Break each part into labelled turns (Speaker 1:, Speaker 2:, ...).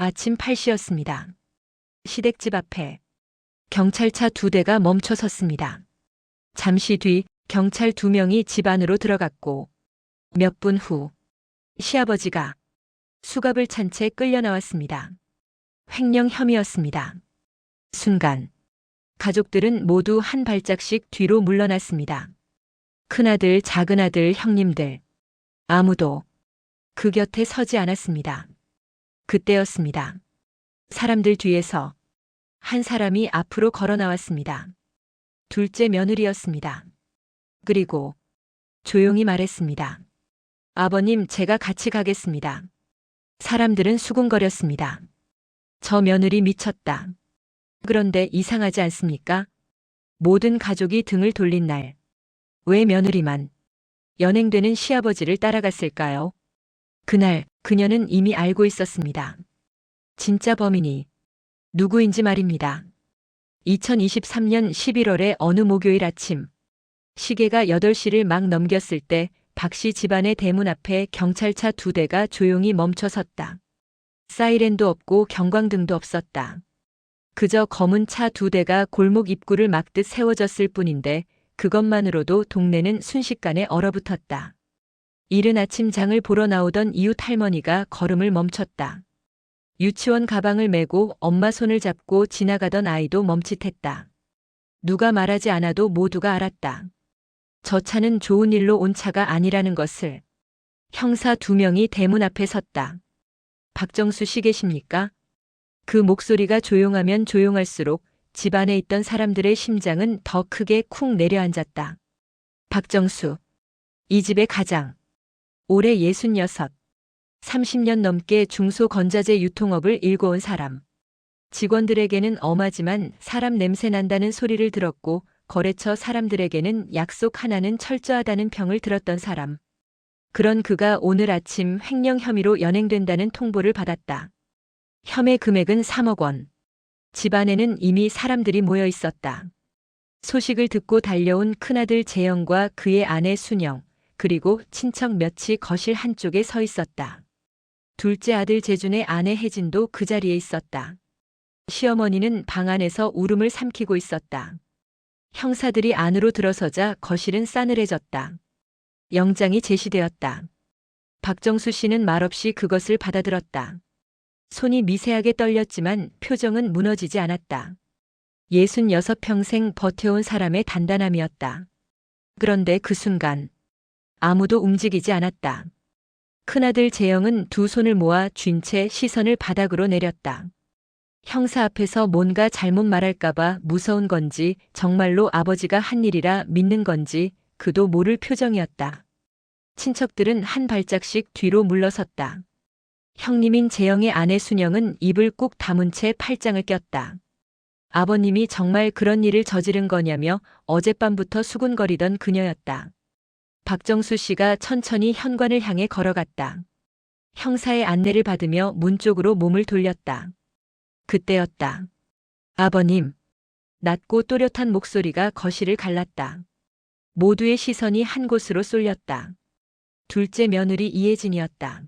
Speaker 1: 아침 8시였습니다. 시댁집 앞에 경찰차 2대가 멈춰 섰습니다. 잠시 뒤 경찰 2명이 집 안으로 들어갔고 몇 분 후 시아버지가 수갑을 찬 채 끌려 나왔습니다. 횡령 혐의였습니다. 순간 가족들은 모두 한 발짝씩 뒤로 물러났습니다. 큰아들, 작은아들, 형님들 아무도 그 곁에 서지 않았습니다. 그때였습니다. 사람들 뒤에서 한 사람이 앞으로 걸어 나왔습니다. 둘째 며느리였습니다. 그리고 조용히 말했습니다. 아버님, 제가 같이 가겠습니다. 사람들은 수군거렸습니다. 저 며느리 미쳤다. 그런데 이상하지 않습니까? 모든 가족이 등을 돌린 날, 왜 며느리만 연행되는 시아버지를 따라갔을까요? 그날 그녀는 이미 알고 있었습니다. 진짜 범인이 누구인지 말입니다. 2023년 11월의 어느 목요일 아침, 시계가 8시를 막 넘겼을 때 박씨 집안의 대문 앞에 경찰차 2대가 조용히 멈춰 섰다. 사이렌도 없고 경광등도 없었다. 그저 검은 차 2대가 골목 입구를 막듯 세워졌을 뿐인데 그것만으로도 동네는 순식간에 얼어붙었다. 이른 아침 장을 보러 나오던 이웃 할머니가 걸음을 멈췄다. 유치원 가방을 메고 엄마 손을 잡고 지나가던 아이도 멈칫했다. 누가 말하지 않아도 모두가 알았다. 저 차는 좋은 일로 온 차가 아니라는 것을. 형사 2명이 대문 앞에 섰다. 박정수 씨 계십니까? 그 목소리가 조용하면 조용할수록 집 안에 있던 사람들의 심장은 더 크게 쿵 내려앉았다. 박정수. 이 집의 가장. 올해 66. 30년 넘게 중소건자재 유통업을 일궈온 사람. 직원들에게는 엄하지만 사람 냄새 난다는 소리를 들었고 거래처 사람들에게는 약속 하나는 철저하다는 평을 들었던 사람. 그런 그가 오늘 아침 횡령 혐의로 연행된다는 통보를 받았다. 혐의 금액은 3억 원. 집안에는 이미 사람들이 모여 있었다. 소식을 듣고 달려온 큰아들 재영과 그의 아내 순영, 그리고 친척 몇이 거실 한쪽에 서 있었다. 둘째 아들 재준의 아내 혜진도 그 자리에 있었다. 시어머니는 방 안에서 울음을 삼키고 있었다. 형사들이 안으로 들어서자 거실은 싸늘해졌다. 영장이 제시되었다. 박정수 씨는 말없이 그것을 받아들었다. 손이 미세하게 떨렸지만 표정은 무너지지 않았다. 66 평생 버텨온 사람의 단단함이었다. 그런데 그 순간 아무도 움직이지 않았다. 큰아들 재영은 두 손을 모아 쥔 채 시선을 바닥으로 내렸다. 형사 앞에서 뭔가 잘못 말할까봐 무서운 건지 정말로 아버지가 한 일이라 믿는 건지 그도 모를 표정이었다. 친척들은 한 발짝씩 뒤로 물러섰다. 형님인 재영의 아내 순영은 입을 꾹 다문 채 팔짱을 꼈다. 아버님이 정말 그런 일을 저지른 거냐며 어젯밤부터 수군거리던 그녀였다. 박정수 씨가 천천히 현관을 향해 걸어갔다. 형사의 안내를 받으며 문 쪽으로 몸을 돌렸다. 그때였다. 아버님. 낮고 또렷한 목소리가 거실을 갈랐다. 모두의 시선이 한 곳으로 쏠렸다. 둘째 며느리 이혜진이었다.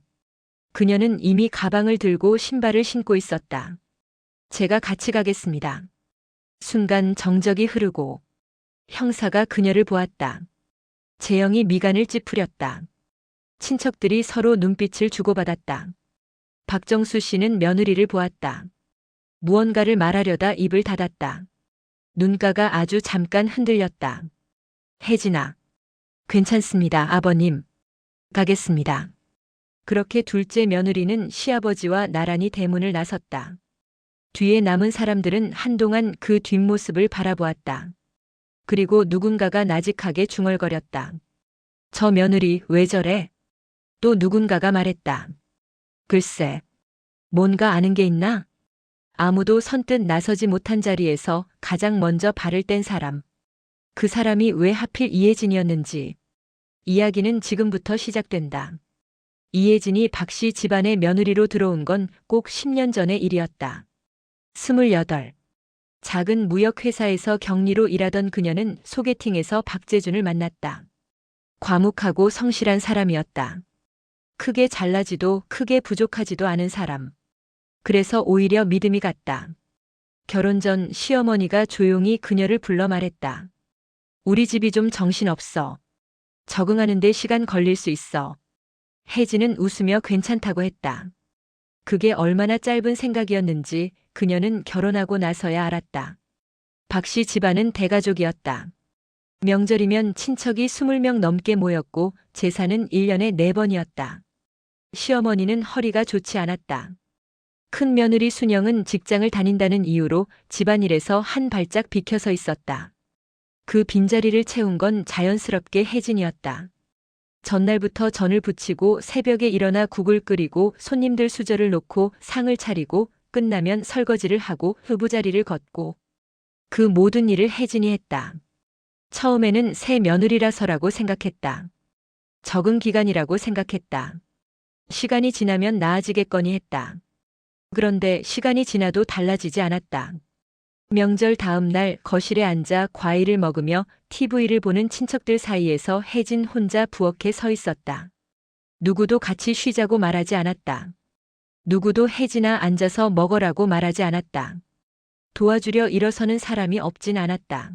Speaker 1: 그녀는 이미 가방을 들고 신발을 신고 있었다. 제가 같이 가겠습니다. 순간 정적이 흐르고 형사가 그녀를 보았다. 재영이 미간을 찌푸렸다. 친척들이 서로 눈빛을 주고받았다. 박정수 씨는 며느리를 보았다. 무언가를 말하려다 입을 닫았다. 눈가가 아주 잠깐 흔들렸다. 혜진아. 괜찮습니다, 아버님. 가겠습니다. 그렇게 둘째 며느리는 시아버지와 나란히 대문을 나섰다. 뒤에 남은 사람들은 한동안 그 뒷모습을 바라보았다. 그리고 누군가가 나직하게 중얼거렸다. 저 며느리 왜 저래? 또 누군가가 말했다. 글쎄, 뭔가 아는 게 있나? 아무도 선뜻 나서지 못한 자리에서 가장 먼저 발을 뗀 사람. 그 사람이 왜 하필 이혜진이었는지. 이야기는 지금부터 시작된다. 이혜진이 박씨 집안의 며느리로 들어온 건 꼭 10년 전의 일이었다. 28. 작은 무역회사에서 경리로 일하던 그녀는 소개팅에서 박재준을 만났다. 과묵하고 성실한 사람이었다. 크게 잘나지도 크게 부족하지도 않은 사람. 그래서 오히려 믿음이 갔다. 결혼 전 시어머니가 조용히 그녀를 불러 말했다. 우리 집이 좀 정신없어. 적응하는데 시간 걸릴 수 있어. 혜진은 웃으며 괜찮다고 했다. 그게 얼마나 짧은 생각이었는지 그녀는 결혼하고 나서야 알았다. 박 씨 집안은 대가족이었다. 명절이면 친척이 20명 넘게 모였고 제사는 1년에 4번이었다. 시어머니는 허리가 좋지 않았다. 큰 며느리 순영은 직장을 다닌다는 이유로 집안일에서 한 발짝 비켜서 있었다. 그 빈자리를 채운 건 자연스럽게 혜진이었다. 전날부터 전을 부치고 새벽에 일어나 국을 끓이고 손님들 수저를 놓고 상을 차리고 끝나면 설거지를 하고 후부자리를 걷고 그 모든 일을 혜진이 했다. 처음에는 새 며느리라서라고 생각했다. 적응 기간이라고 생각했다. 시간이 지나면 나아지겠거니 했다. 그런데 시간이 지나도 달라지지 않았다. 명절 다음 날 거실에 앉아 과일을 먹으며 TV를 보는 친척들 사이에서 혜진 혼자 부엌에 서 있었다. 누구도 같이 쉬자고 말하지 않았다. 누구도 혜진아 앉아서 먹으라고 말하지 않았다. 도와주려 일어서는 사람이 없진 않았다.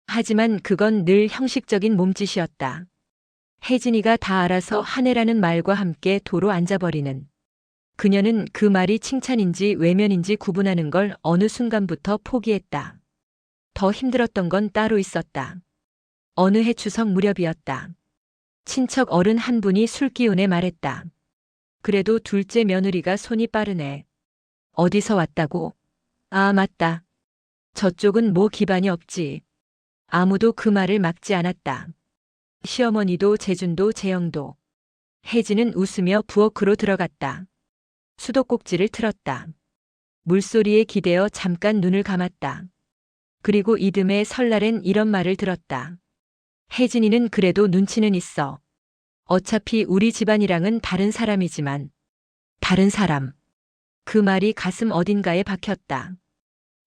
Speaker 1: 하지만 그건 늘 형식적인 몸짓이었다. 혜진이가 다 알아서 하네라는 말과 함께 도로 앉아버리는. 그녀는 그 말이 칭찬인지 외면인지 구분하는 걸 어느 순간부터 포기했다. 더 힘들었던 건 따로 있었다. 어느 해 추석 무렵이었다. 친척 어른 한 분이 술기운에 말했다. 그래도 둘째 며느리가 손이 빠르네. 어디서 왔다고? 아, 맞다. 저쪽은 뭐 기반이 없지. 아무도 그 말을 막지 않았다. 시어머니도 재준도 재영도. 혜진은 웃으며 부엌으로 들어갔다. 수도꼭지를 틀었다. 물소리에 기대어 잠깐 눈을 감았다. 그리고 이듬해 설날엔 이런 말을 들었다. 혜진이는 그래도 눈치는 있어. 어차피 우리 집안이랑은 다른 사람이지만. 다른 사람. 그 말이 가슴 어딘가에 박혔다.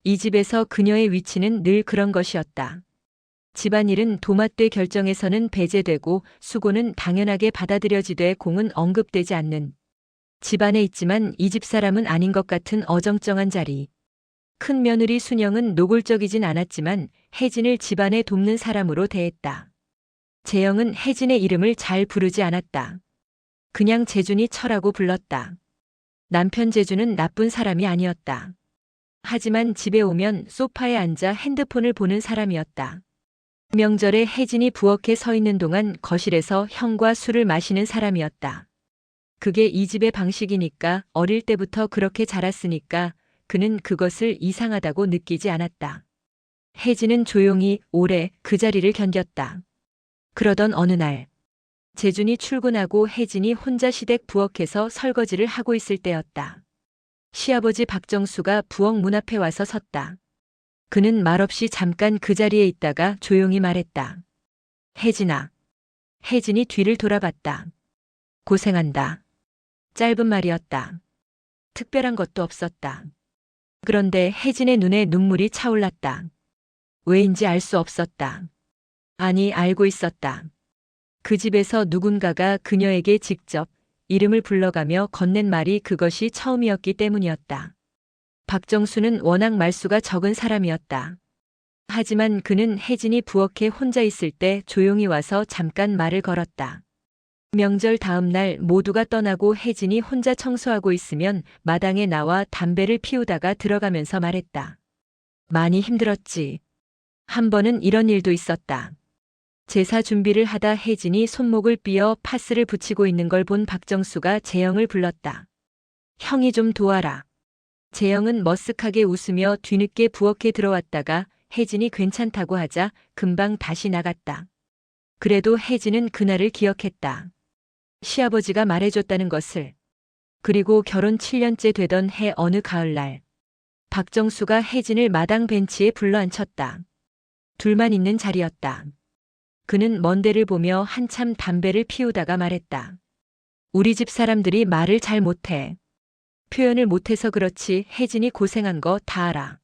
Speaker 1: 이 집에서 그녀의 위치는 늘 그런 것이었다. 집안일은 도맡되 결정에서는 배제되고 수고는 당연하게 받아들여지되 공은 언급되지 않는. 집안에 있지만 이 집 사람은 아닌 것 같은 어정쩡한 자리. 큰 며느리 순영은 노골적이진 않았지만 혜진을 집안에 돕는 사람으로 대했다. 재영은 혜진의 이름을 잘 부르지 않았다. 그냥 재준이 처라고 불렀다. 남편 재준은 나쁜 사람이 아니었다. 하지만 집에 오면 소파에 앉아 핸드폰을 보는 사람이었다. 명절에 혜진이 부엌에 서 있는 동안 거실에서 형과 술을 마시는 사람이었다. 그게 이 집의 방식이니까 어릴 때부터 그렇게 자랐으니까 그는 그것을 이상하다고 느끼지 않았다. 혜진은 조용히 오래 그 자리를 견뎠다. 그러던 어느 날 재준이 출근하고 혜진이 혼자 시댁 부엌에서 설거지를 하고 있을 때였다. 시아버지 박정수가 부엌 문 앞에 와서 섰다. 그는 말없이 잠깐 그 자리에 있다가 조용히 말했다. 혜진아. 혜진이 뒤를 돌아봤다. 고생한다. 짧은 말이었다. 특별한 것도 없었다. 그런데 혜진의 눈에 눈물이 차올랐다. 왜인지 알 수 없었다. 아니, 알고 있었다. 그 집에서 누군가가 그녀에게 직접 이름을 불러가며 건넨 말이 그것이 처음이었기 때문이었다. 박정수는 워낙 말수가 적은 사람이었다. 하지만 그는 혜진이 부엌에 혼자 있을 때 조용히 와서 잠깐 말을 걸었다. 명절 다음 날 모두가 떠나고 혜진이 혼자 청소하고 있으면 마당에 나와 담배를 피우다가 들어가면서 말했다. 많이 힘들었지. 한 번은 이런 일도 있었다. 제사 준비를 하다 혜진이 손목을 삐어 파스를 붙이고 있는 걸 본 박정수가 재영을 불렀다. 형이 좀 도와라. 재영은 머쓱하게 웃으며 뒤늦게 부엌에 들어왔다가 혜진이 괜찮다고 하자 금방 다시 나갔다. 그래도 혜진은 그날을 기억했다. 시아버지가 말해줬다는 것을. 그리고 결혼 7년째 되던 해 어느 가을날 박정수가 혜진을 마당 벤치에 불러앉혔다. 둘만 있는 자리였다. 그는 먼 데를 보며 한참 담배를 피우다가 말했다. 우리 집 사람들이 말을 잘 못해. 표현을 못해서 그렇지 혜진이 고생한 거 다 알아.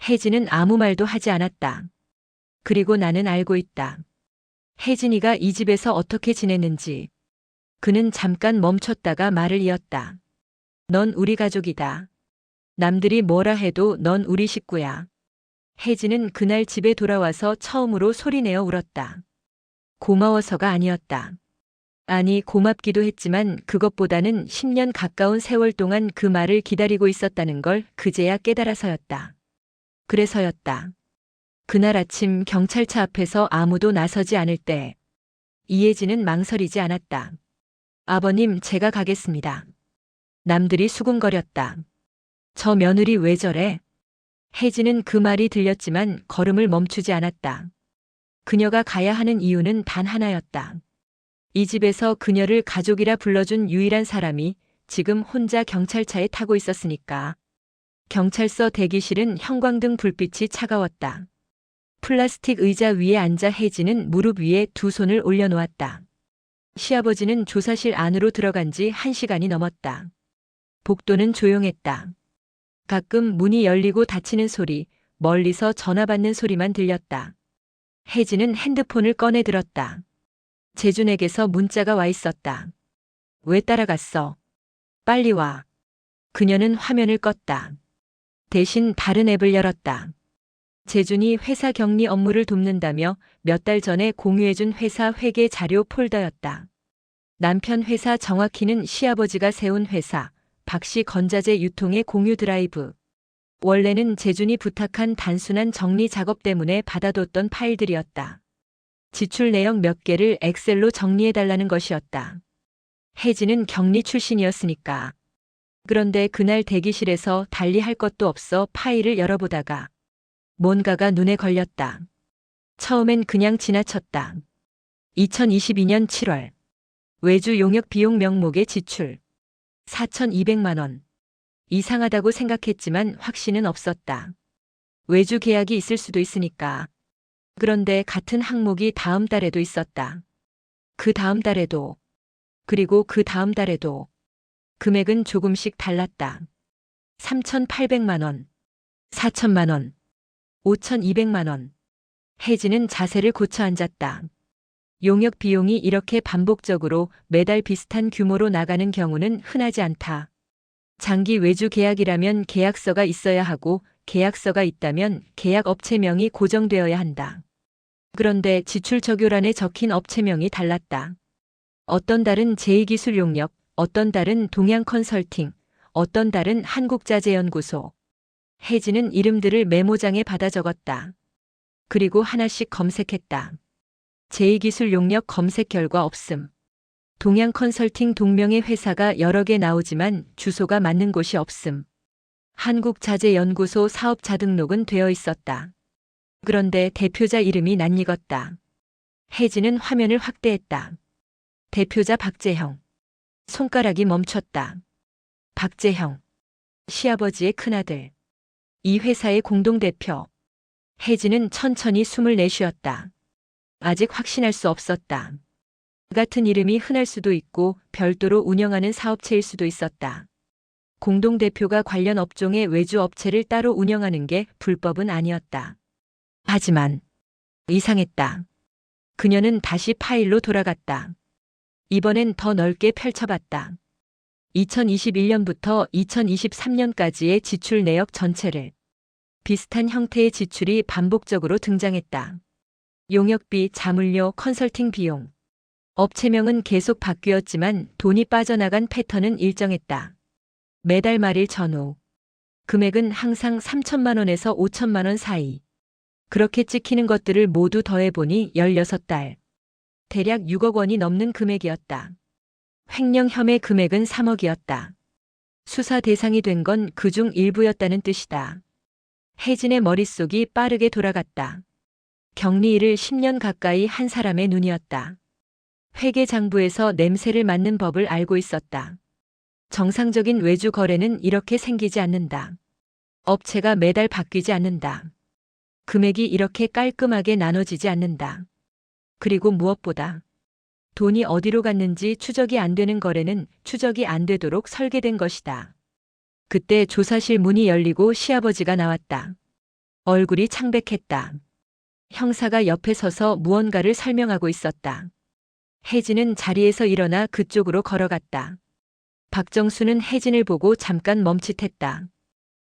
Speaker 1: 혜진은 아무 말도 하지 않았다. 그리고 나는 알고 있다. 혜진이가 이 집에서 어떻게 지냈는지. 그는 잠깐 멈췄다가 말을 이었다. 넌 우리 가족이다. 남들이 뭐라 해도 넌 우리 식구야. 혜진은 그날 집에 돌아와서 처음으로 소리내어 울었다. 고마워서가 아니었다. 아니, 고맙기도 했지만 그것보다는 10년 가까운 세월 동안 그 말을 기다리고 있었다는 걸 그제야 깨달아서였다. 그래서였다. 그날 아침 경찰차 앞에서 아무도 나서지 않을 때 이혜진은 망설이지 않았다. 아버님, 제가 가겠습니다. 남들이 수군거렸다. 저 며느리 왜 저래? 혜진은 그 말이 들렸지만 걸음을 멈추지 않았다. 그녀가 가야 하는 이유는 단 하나였다. 이 집에서 그녀를 가족이라 불러준 유일한 사람이 지금 혼자 경찰차에 타고 있었으니까. 경찰서 대기실은 형광등 불빛이 차가웠다. 플라스틱 의자 위에 앉아 혜진은 무릎 위에 두 손을 올려놓았다. 시아버지는 조사실 안으로 들어간 지 1시간이 넘었다. 복도는 조용했다. 가끔 문이 열리고 닫히는 소리, 멀리서 전화 받는 소리만 들렸다. 혜진은 핸드폰을 꺼내 들었다. 재준에게서 문자가 와 있었다. 왜 따라갔어? 빨리 와. 그녀는 화면을 껐다. 대신 다른 앱을 열었다. 재준이 회사 격리 업무를 돕는다며 몇 달 전에 공유해준 회사 회계 자료 폴더였다. 남편 회사 정확히는 시아버지가 세운 회사, 박씨 건자재 유통의 공유 드라이브. 원래는 재준이 부탁한 단순한 정리 작업 때문에 받아뒀던 파일들이었다. 지출 내역 몇 개를 엑셀로 정리해달라는 것이었다. 혜진은 격리 출신이었으니까. 그런데 그날 대기실에서 달리 할 것도 없어 파일을 열어보다가 뭔가가 눈에 걸렸다. 처음엔 그냥 지나쳤다. 2022년 7월. 외주 용역 비용 명목의 지출. 4,200만 원. 이상하다고 생각했지만 확신은 없었다. 외주 계약이 있을 수도 있으니까. 그런데 같은 항목이 다음 달에도 있었다. 그 다음 달에도. 그리고 그 다음 달에도. 금액은 조금씩 달랐다. 3,800만 원. 4천만 원. 5,200만 원. 혜진은 자세를 고쳐 앉았다. 용역 비용이 이렇게 반복적으로 매달 비슷한 규모로 나가는 경우는 흔하지 않다. 장기 외주 계약이라면 계약서가 있어야 하고 계약서가 있다면 계약 업체명이 고정되어야 한다. 그런데 지출 적요란에 적힌 업체명이 달랐다. 어떤 달은 제2기술용역, 어떤 달은 동양컨설팅, 어떤 달은 한국자재연구소. 혜진은 이름들을 메모장에 받아 적었다. 그리고 하나씩 검색했다. 제2기술용역 검색 결과 없음. 동양컨설팅 동명의 회사가 여러 개 나오지만 주소가 맞는 곳이 없음. 한국자재연구소 사업자 등록은 되어 있었다. 그런데 대표자 이름이 낯익었다. 혜진은 화면을 확대했다. 대표자 박재형. 손가락이 멈췄다. 박재형. 시아버지의 큰아들. 이 회사의 공동대표. 혜진은 천천히 숨을 내쉬었다. 아직 확신할 수 없었다. 같은 이름이 흔할 수도 있고 별도로 운영하는 사업체일 수도 있었다. 공동대표가 관련 업종의 외주 업체를 따로 운영하는 게 불법은 아니었다. 하지만 이상했다. 그녀는 다시 파일로 돌아갔다. 이번엔 더 넓게 펼쳐봤다. 2021년부터 2023년까지의 지출 내역 전체를. 비슷한 형태의 지출이 반복적으로 등장했다. 용역비, 자물료, 컨설팅 비용. 업체명은 계속 바뀌었지만 돈이 빠져나간 패턴은 일정했다. 매달 말일 전후. 금액은 항상 3천만 원에서 5천만 원 사이. 그렇게 찍히는 것들을 모두 더해보니 16달. 대략 6억 원이 넘는 금액이었다. 횡령 혐의 금액은 3억이었다. 수사 대상이 된 건 그중 일부였다는 뜻이다. 혜진의 머릿속이 빠르게 돌아갔다. 격리 일을 10년 가까이 한 사람의 눈이었다. 회계장부에서 냄새를 맡는 법을 알고 있었다. 정상적인 외주 거래는 이렇게 생기지 않는다. 업체가 매달 바뀌지 않는다. 금액이 이렇게 깔끔하게 나눠지지 않는다. 그리고 무엇보다 돈이 어디로 갔는지 추적이 안 되는 거래는 추적이 안 되도록 설계된 것이다. 그때 조사실 문이 열리고 시아버지가 나왔다. 얼굴이 창백했다. 형사가 옆에 서서 무언가를 설명하고 있었다. 혜진은 자리에서 일어나 그쪽으로 걸어갔다. 박정수는 혜진을 보고 잠깐 멈칫했다.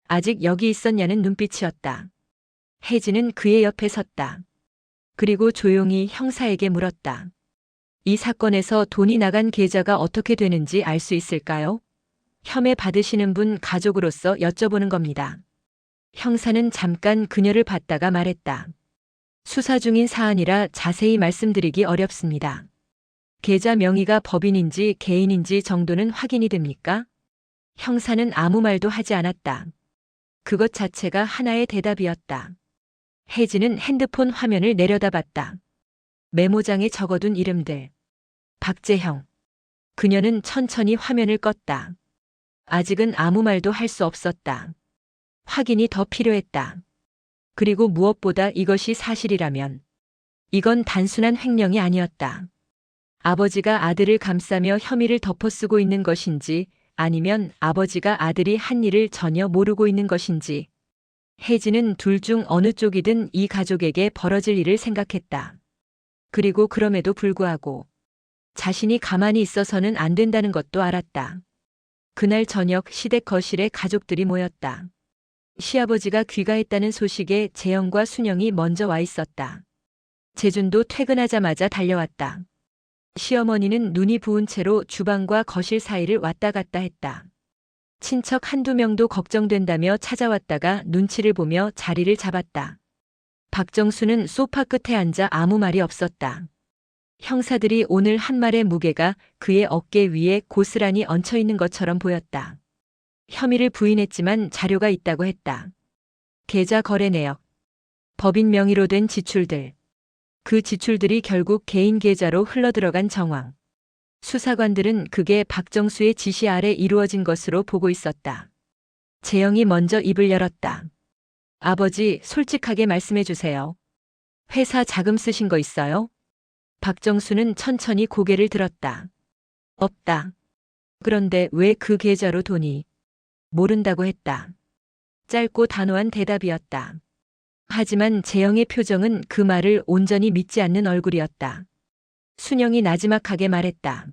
Speaker 1: 아직 여기 있었냐는 눈빛이었다. 혜진은 그의 옆에 섰다. 그리고 조용히 형사에게 물었다. 이 사건에서 돈이 나간 계좌가 어떻게 되는지 알 수 있을까요? 혐의 받으시는 분 가족으로서 여쭤보는 겁니다. 형사는 잠깐 그녀를 봤다가 말했다. 수사 중인 사안이라 자세히 말씀드리기 어렵습니다. 계좌 명의가 법인인지 개인인지 정도는 확인이 됩니까? 형사는 아무 말도 하지 않았다. 그것 자체가 하나의 대답이었다. 혜진은 핸드폰 화면을 내려다봤다. 메모장에 적어둔 이름들. 박재형. 그녀는 천천히 화면을 껐다. 아직은 아무 말도 할 수 없었다. 확인이 더 필요했다. 그리고 무엇보다 이것이 사실이라면 이건 단순한 횡령이 아니었다. 아버지가 아들을 감싸며 혐의를 덮어쓰고 있는 것인지 아니면 아버지가 아들이 한 일을 전혀 모르고 있는 것인지. 혜진은 둘 중 어느 쪽이든 이 가족에게 벌어질 일을 생각했다. 그리고 그럼에도 불구하고 자신이 가만히 있어서는 안 된다는 것도 알았다. 그날 저녁 시댁 거실에 가족들이 모였다. 시아버지가 귀가했다는 소식에 재영과 순영이 먼저 와 있었다. 재준도 퇴근하자마자 달려왔다. 시어머니는 눈이 부은 채로 주방과 거실 사이를 왔다 갔다 했다. 친척 한두 명도 걱정된다며 찾아왔다가 눈치를 보며 자리를 잡았다. 박정수는 소파 끝에 앉아 아무 말이 없었다. 형사들이 오늘 한 말의 무게가 그의 어깨 위에 고스란히 얹혀 있는 것처럼 보였다. 혐의를 부인했지만 자료가 있다고 했다. 계좌 거래 내역, 법인 명의로 된 지출들. 그 지출들이 결국 개인 계좌로 흘러들어간 정황. 수사관들은 그게 박정수의 지시 아래 이루어진 것으로 보고 있었다. 재영이 먼저 입을 열었다. 아버지, 솔직하게 말씀해 주세요. 회사 자금 쓰신 거 있어요? 박정수는 천천히 고개를 들었다. 없다. 그런데 왜 그 계좌로 돈이? 모른다고 했다. 짧고 단호한 대답이었다. 하지만 재영의 표정은 그 말을 온전히 믿지 않는 얼굴이었다. 순영이 나지막하게 말했다.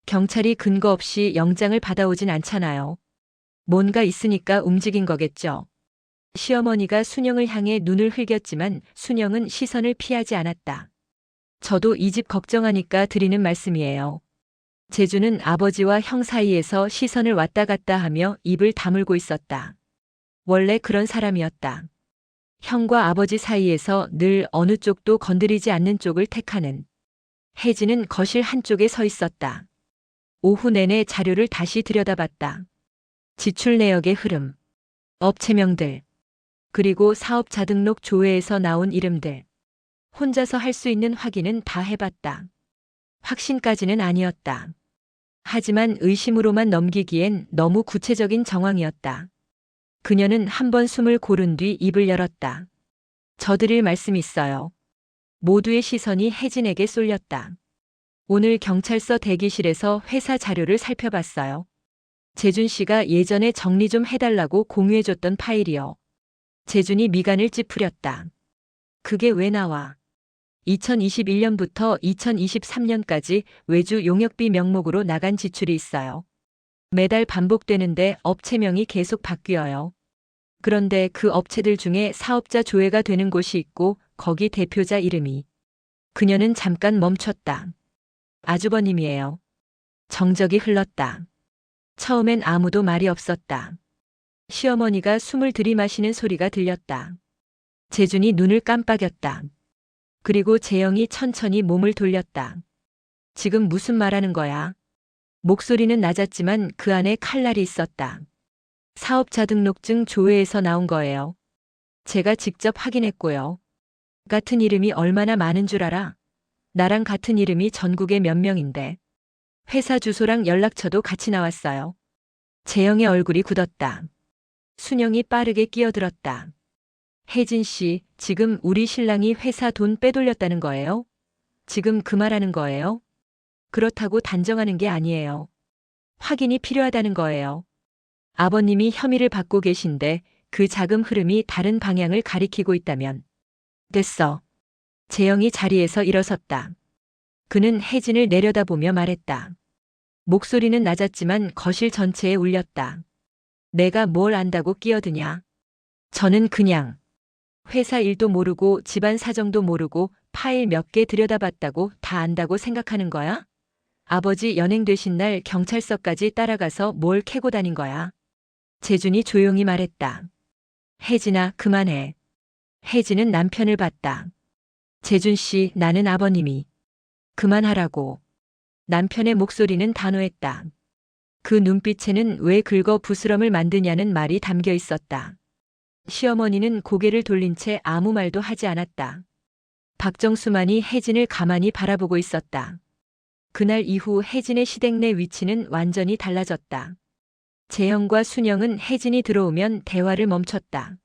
Speaker 1: 경찰이 근거 없이 영장을 받아오진 않잖아요. 뭔가 있으니까 움직인 거겠죠. 시어머니가 순영을 향해 눈을 흘겼지만 순영은 시선을 피하지 않았다. 저도 이 집 걱정하니까 드리는 말씀이에요. 재주는 아버지와 형 사이에서 시선을 왔다 갔다 하며 입을 다물고 있었다. 원래 그런 사람이었다. 형과 아버지 사이에서 늘 어느 쪽도 건드리지 않는 쪽을 택하는. 혜진은 거실 한쪽에 서 있었다. 오후 내내 자료를 다시 들여다봤다. 지출 내역의 흐름, 업체명들, 그리고 사업자 등록 조회에서 나온 이름들. 혼자서 할 수 있는 확인은 다 해봤다. 확신까지는 아니었다. 하지만 의심으로만 넘기기엔 너무 구체적인 정황이었다. 그녀는 한 번 숨을 고른 뒤 입을 열었다. 저드릴 말씀이 있어요. 모두의 시선이 혜진에게 쏠렸다. 오늘 경찰서 대기실에서 회사 자료를 살펴봤어요. 재준 씨가 예전에 정리 좀 해달라고 공유해줬던 파일이요. 재준이 미간을 찌푸렸다. 그게 왜 나와? 2021년부터 2023년까지 외주 용역비 명목으로 나간 지출이 있어요. 매달 반복되는데 업체명이 계속 바뀌어요. 그런데 그 업체들 중에 사업자 조회가 되는 곳이 있고 거기 대표자 이름이. 그녀는 잠깐 멈췄다. 아주버님이에요. 정적이 흘렀다. 처음엔 아무도 말이 없었다. 시어머니가 숨을 들이마시는 소리가 들렸다. 재준이 눈을 깜빡였다. 그리고 재영이 천천히 몸을 돌렸다. 지금 무슨 말하는 거야? 목소리는 낮았지만 그 안에 칼날이 있었다. 사업자 등록증 조회에서 나온 거예요. 제가 직접 확인했고요. 같은 이름이 얼마나 많은 줄 알아? 나랑 같은 이름이 전국에 몇 명인데. 회사 주소랑 연락처도 같이 나왔어요. 재영의 얼굴이 굳었다. 순영이 빠르게 끼어들었다. 혜진 씨, 지금 우리 신랑이 회사 돈 빼돌렸다는 거예요? 지금 그 말하는 거예요? 그렇다고 단정하는 게 아니에요. 확인이 필요하다는 거예요. 아버님이 혐의를 받고 계신데 그 자금 흐름이 다른 방향을 가리키고 있다면. 됐어. 재영이 자리에서 일어섰다. 그는 혜진을 내려다보며 말했다. 목소리는 낮았지만 거실 전체에 울렸다. 내가 뭘 안다고 끼어드냐. 저는 그냥 회사 일도 모르고 집안 사정도 모르고 파일 몇 개 들여다봤다고 다 안다고 생각하는 거야? 아버지 연행되신 날 경찰서까지 따라가서 뭘 캐고 다닌 거야. 재준이 조용히 말했다. 혜진아, 그만해. 혜진은 남편을 봤다. 재준 씨, 나는 아버님이. 그만하라고. 남편의 목소리는 단호했다. 그 눈빛에는 왜 긁어 부스럼을 만드냐는 말이 담겨 있었다. 시어머니는 고개를 돌린 채 아무 말도 하지 않았다. 박정수만이 혜진을 가만히 바라보고 있었다. 그날 이후 혜진의 시댁 내 위치는 완전히 달라졌다. 재형과 순영은 혜진이 들어오면 대화를 멈췄다.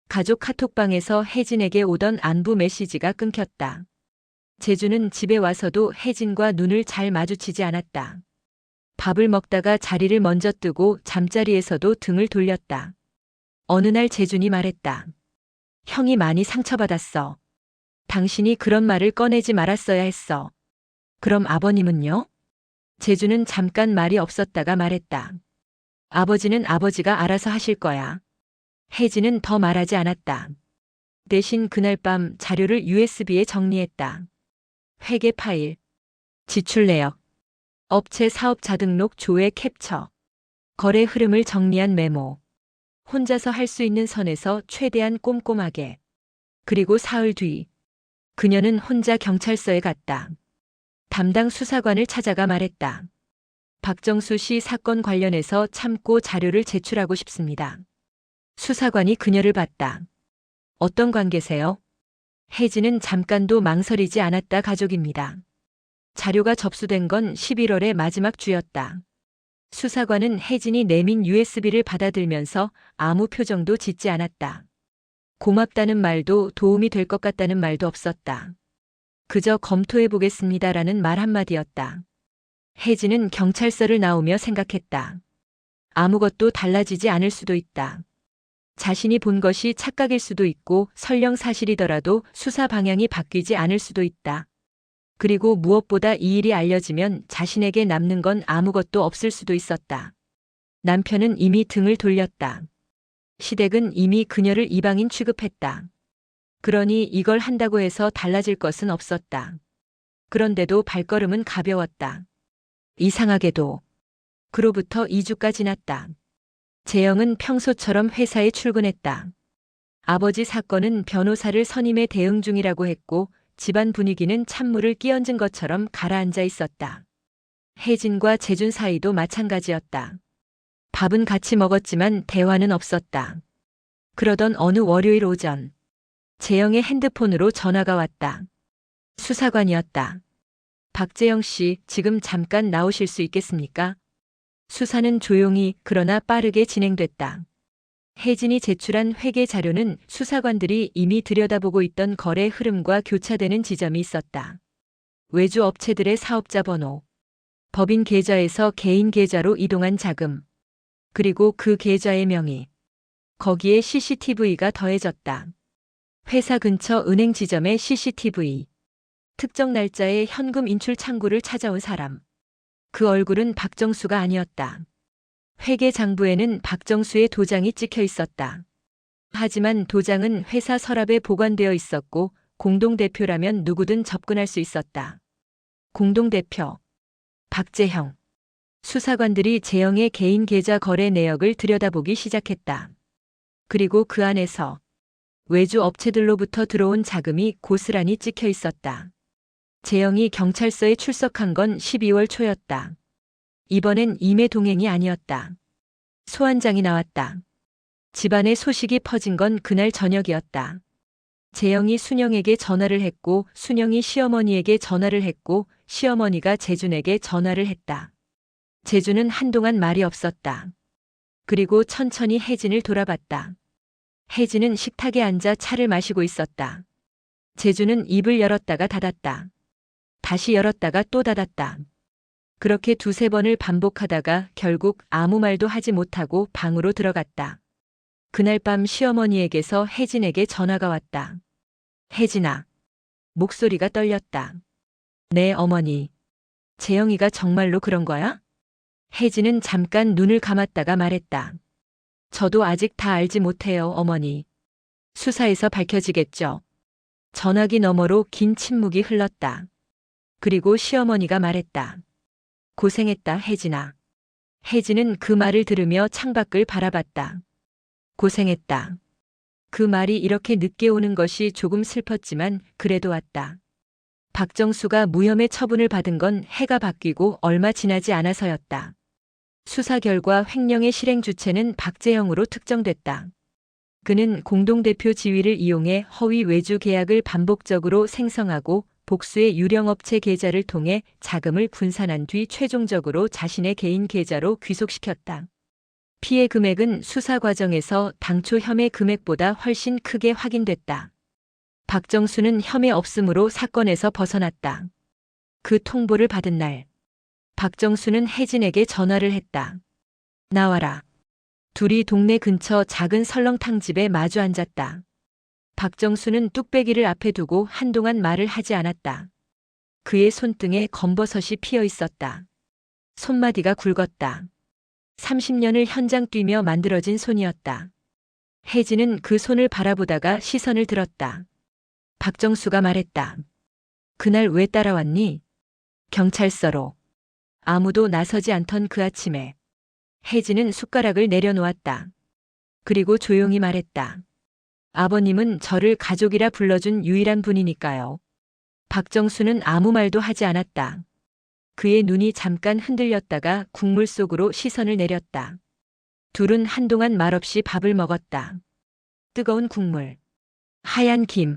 Speaker 1: 가족 카톡방에서 혜진에게 오던 안부 메시지가 끊겼다. 재준은 집에 와서도 혜진과 눈을 잘 마주치지 않았다. 밥을 먹다가 자리를 먼저 뜨고 잠자리에서도 등을 돌렸다. 어느 날 재준이 말했다. 형이 많이 상처받았어. 당신이 그런 말을 꺼내지 말았어야 했어. 그럼 아버님은요? 재준은 잠깐 말이 없었다가 말했다. 아버지는 아버지가 알아서 하실 거야. 혜진은 더 말하지 않았다. 대신 그날 밤 자료를 USB에 정리했다. 회계 파일, 지출 내역, 업체 사업자 등록 조회 캡처, 거래 흐름을 정리한 메모. 혼자서 할 수 있는 선에서 최대한 꼼꼼하게. 그리고 사흘 뒤, 그녀는 혼자 경찰서에 갔다. 담당 수사관을 찾아가 말했다. 박정수 씨 사건 관련해서 참고 자료를 제출하고 싶습니다. 수사관이 그녀를 봤다. 어떤 관계세요? 혜진은 잠깐도 망설이지 않았다. 가족입니다. 자료가 접수된 건 11월의 마지막 주였다. 수사관은 혜진이 내민 USB를 받아들면서 아무 표정도 짓지 않았다. 고맙다는 말도 도움이 될 것 같다는 말도 없었다. 그저 검토해 보겠습니다라는 말 한마디였다. 혜진은 경찰서를 나오며 생각했다. 아무것도 달라지지 않을 수도 있다. 자신이 본 것이 착각일 수도 있고 설령 사실이더라도 수사 방향이 바뀌지 않을 수도 있다. 그리고 무엇보다 이 일이 알려지면 자신에게 남는 건 아무것도 없을 수도 있었다. 남편은 이미 등을 돌렸다. 시댁은 이미 그녀를 이방인 취급했다. 그러니 이걸 한다고 해서 달라질 것은 없었다. 그런데도 발걸음은 가벼웠다. 이상하게도 그로부터 2주가 지났다. 재영은 평소처럼 회사에 출근했다. 아버지 사건은 변호사를 선임해 대응 중이라고 했고 집안 분위기는 찬물을 끼얹은 것처럼 가라앉아 있었다. 혜진과 재준 사이도 마찬가지였다. 밥은 같이 먹었지만 대화는 없었다. 그러던 어느 월요일 오전, 재영의 핸드폰으로 전화가 왔다. 수사관이었다. 박재영 씨, 지금 잠깐 나오실 수 있겠습니까? 수사는 조용히 그러나 빠르게 진행됐다. 혜진이 제출한 회계 자료는 수사관들이 이미 들여다보고 있던 거래 흐름과 교차되는 지점이 있었다. 외주 업체들의 사업자 번호, 법인 계좌에서 개인 계좌로 이동한 자금, 그리고 그 계좌의 명의. 거기에 CCTV가 더해졌다. 회사 근처 은행 지점의 CCTV. 특정 날짜에 현금 인출 창구를 찾아온 사람. 그 얼굴은 박정수가 아니었다. 회계 장부에는 박정수의 도장이 찍혀 있었다. 하지만 도장은 회사 서랍에 보관되어 있었고 공동대표라면 누구든 접근할 수 있었다. 공동대표 박재형. 수사관들이 재형의 개인 계좌 거래 내역을 들여다보기 시작했다. 그리고 그 안에서 외주 업체들로부터 들어온 자금이 고스란히 찍혀 있었다. 재형이 경찰서에 출석한 건 12월 초였다. 이번엔 임의 동행이 아니었다. 소환장이 나왔다. 집안의 소식이 퍼진 건 그날 저녁이었다. 재영이 순영에게 전화를 했고 순영이 시어머니에게 전화를 했고 시어머니가 재준에게 전화를 했다. 재준은 한동안 말이 없었다. 그리고 천천히 혜진을 돌아봤다. 혜진은 식탁에 앉아 차를 마시고 있었다. 재준은 입을 열었다가 닫았다. 다시 열었다가 또 닫았다. 그렇게 두세 번을 반복하다가 결국 아무 말도 하지 못하고 방으로 들어갔다. 그날 밤 시어머니에게서 혜진에게 전화가 왔다. 혜진아. 목소리가 떨렸다. 네, 어머니. 재영이가 정말로 그런 거야? 혜진은 잠깐 눈을 감았다가 말했다. 저도 아직 다 알지 못해요, 어머니. 수사에서 밝혀지겠죠. 전화기 너머로 긴 침묵이 흘렀다. 그리고 시어머니가 말했다. 고생했다, 혜진아. 혜진은 그 말을 들으며 창밖을 바라봤다. 고생했다. 그 말이 이렇게 늦게 오는 것이 조금 슬펐지만 그래도 왔다. 박정수가 무혐의 처분을 받은 건 해가 바뀌고 얼마 지나지 않아서였다. 수사 결과 횡령의 실행 주체는 박재형으로 특정됐다. 그는 공동대표 지위를 이용해 허위 외주 계약을 반복적으로 생성하고 복수의 유령업체 계좌를 통해 자금을 분산한 뒤 최종적으로 자신의 개인 계좌로 귀속시켰다. 피해 금액은 수사 과정에서 당초 혐의 금액보다 훨씬 크게 확인됐다. 박정수는 혐의 없음으로 사건에서 벗어났다. 그 통보를 받은 날, 박정수는 혜진에게 전화를 했다. 나와라. 둘이 동네 근처 작은 설렁탕집에 마주 앉았다. 박정수는 뚝배기를 앞에 두고 한동안 말을 하지 않았다. 그의 손등에 검버섯이 피어 있었다. 손마디가 굵었다. 30년을 현장 뛰며 만들어진 손이었다. 혜진은 그 손을 바라보다가 시선을 들었다. 박정수가 말했다. 그날 왜 따라왔니? 경찰서로. 아무도 나서지 않던 그 아침에. 혜진은 숟가락을 내려놓았다. 그리고 조용히 말했다. 아버님은 저를 가족이라 불러준 유일한 분이니까요. 박정수는 아무 말도 하지 않았다. 그의 눈이 잠깐 흔들렸다가 국물 속으로 시선을 내렸다. 둘은 한동안 말없이 밥을 먹었다. 뜨거운 국물, 하얀 김,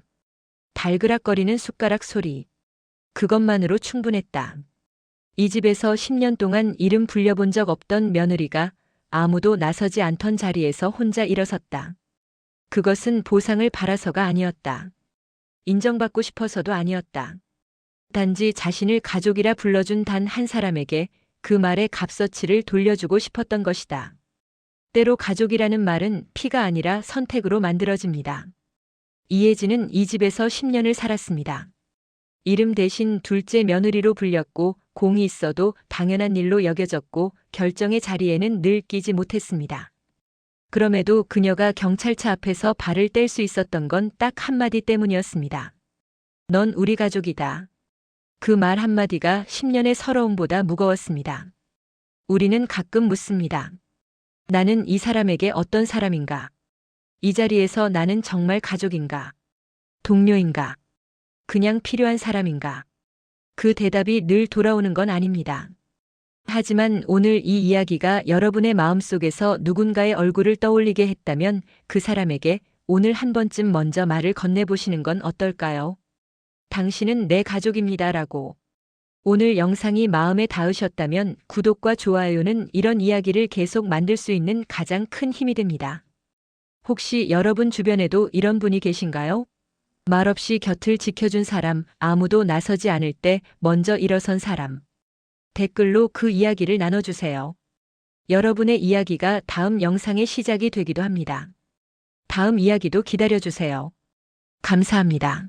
Speaker 1: 달그락거리는 숟가락 소리. 그것만으로 충분했다. 이 집에서 10년 동안 이름 불려본 적 없던 며느리가 아무도 나서지 않던 자리에서 혼자 일어섰다. 그것은 보상을 바라서가 아니었다. 인정받고 싶어서도 아니었다. 단지 자신을 가족이라 불러준 단 한 사람에게 그 말의 값어치를 돌려주고 싶었던 것이다. 때로 가족이라는 말은 피가 아니라 선택으로 만들어집니다. 이혜진은 이 집에서 10년을 살았습니다. 이름 대신 둘째 며느리로 불렸고 공이 있어도 당연한 일로 여겨졌고 결정의 자리에는 늘 끼지 못했습니다. 그럼에도 그녀가 경찰차 앞에서 발을 뗄 수 있었던 건 딱 한마디 때문이었습니다. 넌 우리 가족이다. 그 말 한마디가 10년의 서러움보다 무거웠습니다. 우리는 가끔 묻습니다. 나는 이 사람에게 어떤 사람인가? 이 자리에서 나는 정말 가족인가? 동료인가? 그냥 필요한 사람인가? 그 대답이 늘 돌아오는 건 아닙니다. 하지만 오늘 이 이야기가 여러분의 마음속에서 누군가의 얼굴을 떠올리게 했다면 그 사람에게 오늘 한 번쯤 먼저 말을 건네보시는 건 어떨까요? 당신은 내 가족입니다라고. 오늘 영상이 마음에 닿으셨다면 구독과 좋아요는 이런 이야기를 계속 만들 수 있는 가장 큰 힘이 됩니다. 혹시 여러분 주변에도 이런 분이 계신가요? 말없이 곁을 지켜준 사람, 아무도 나서지 않을 때 먼저 일어선 사람. 댓글로 그 이야기를 나눠주세요. 여러분의 이야기가 다음 영상의 시작이 되기도 합니다. 다음 이야기도 기다려주세요. 감사합니다.